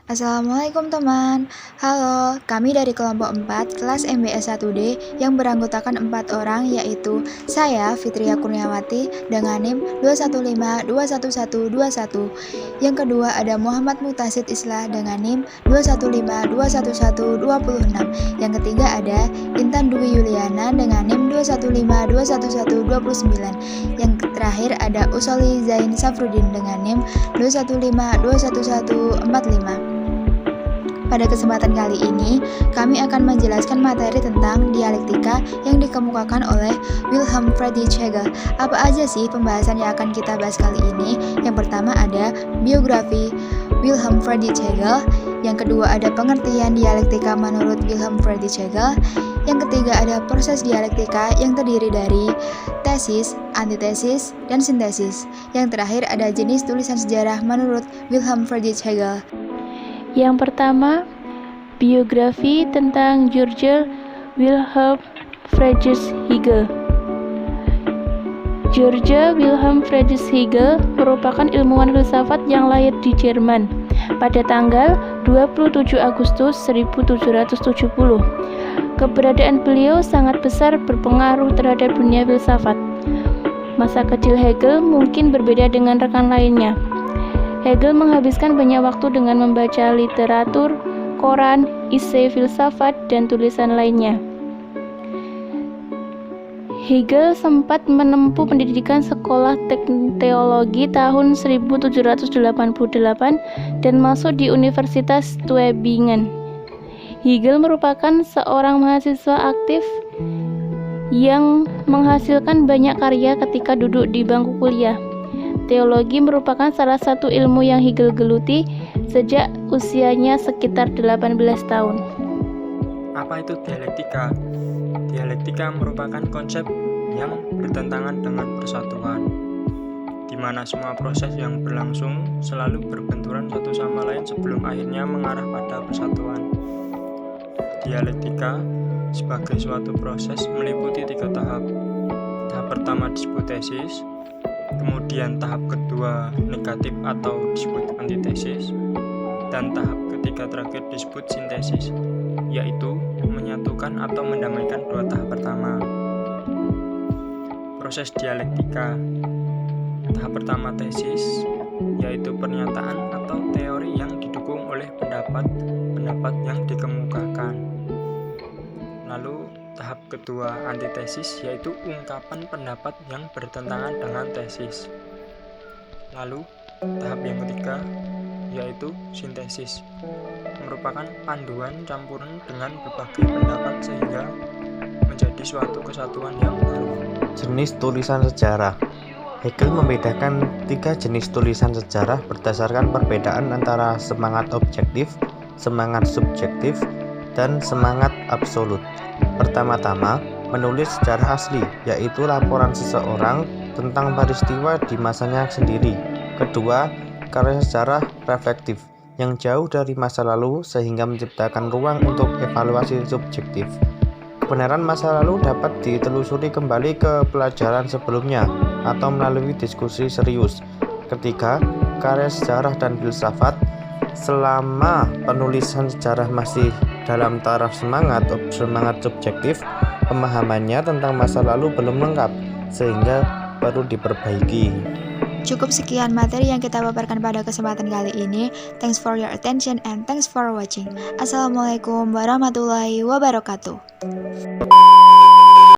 Assalamualaikum teman. Halo, kami dari kelompok 4 kelas MBS 1D yang beranggotakan 4 orang, yaitu saya Fitria Kurniawati dengan NIM 215211121. Yang kedua ada Muhammad Mutasid Islah dengan NIM 215211126. Yang ketiga ada Intan Dwi Yuliana dengan NIM 215211129. Yang terakhir ada Usoli Zain Safrudin dengan NIM 215211145. Pada kesempatan kali ini, kami akan menjelaskan materi tentang dialektika yang dikemukakan oleh Wilhelm Friedrich Hegel. Apa aja sih pembahasan yang akan kita bahas kali ini? Yang pertama ada biografi Wilhelm Friedrich Hegel. Yang kedua ada pengertian dialektika menurut Wilhelm Friedrich Hegel. Yang ketiga ada proses dialektika yang terdiri dari tesis, antitesis, dan sintesis. Yang terakhir ada jenis tulisan sejarah menurut Wilhelm Friedrich Hegel. Yang pertama, biografi tentang George Wilhelm Friedrich Hegel. George Wilhelm Friedrich Hegel merupakan ilmuwan filsafat yang lahir di Jerman pada tanggal 27 Agustus 1770. Keberadaan beliau sangat besar berpengaruh terhadap dunia filsafat. Masa kecil Hegel mungkin berbeda dengan rekan lainnya. Hegel menghabiskan banyak waktu dengan membaca literatur, koran, esai filsafat, dan tulisan lainnya. Hegel sempat menempuh pendidikan sekolah teologi tahun 1788 dan masuk di Universitas Tübingen. Hegel merupakan seorang mahasiswa aktif yang menghasilkan banyak karya ketika duduk di bangku kuliah. Teologi merupakan salah satu ilmu yang Hegel geluti sejak usianya sekitar 18 tahun. Apa itu dialektika? Dialektika merupakan konsep yang bertentangan dengan persatuan, di mana semua proses yang berlangsung selalu berbenturan satu sama lain sebelum akhirnya mengarah pada persatuan. Dialektika sebagai suatu proses meliputi 3 tahap. Tahap pertama disebut tesis, kemudian tahap kedua negatif atau disebut antitesis, dan tahap ketiga terakhir disebut sintesis, yaitu menyatukan atau mendamaikan 2 tahap pertama. Proses dialektika. Tahap pertama tesis, yaitu pernyataan atau teori yang didukung oleh pendapat yang dikemukakan. Lalu tahap kedua antitesis, yaitu ungkapan pendapat yang bertentangan dengan tesis. Lalu tahap yang ketiga yaitu sintesis, merupakan panduan campuran dengan berbagai pendapat sehingga menjadi suatu kesatuan yang baru. Jenis tulisan sejarah. Hegel membedakan 3 jenis tulisan sejarah berdasarkan perbedaan antara semangat objektif, semangat subjektif, dan semangat absolut. Pertama-tama, menulis sejarah asli, yaitu laporan seseorang tentang peristiwa di masanya sendiri. Kedua, karya sejarah reflektif, yang jauh dari masa lalu sehingga menciptakan ruang untuk evaluasi subjektif. Kebenaran masa lalu dapat ditelusuri kembali ke pelajaran sebelumnya atau melalui diskusi serius. Ketiga, karya sejarah dan filsafat. Selama penulisan sejarah masih dalam taraf semangat subjektif, pemahamannya tentang masa lalu belum lengkap, sehingga perlu diperbaiki. Cukup sekian materi yang kita paparkan pada kesempatan kali ini. Thanks for your attention and thanks for watching. Assalamualaikum warahmatullahi wabarakatuh.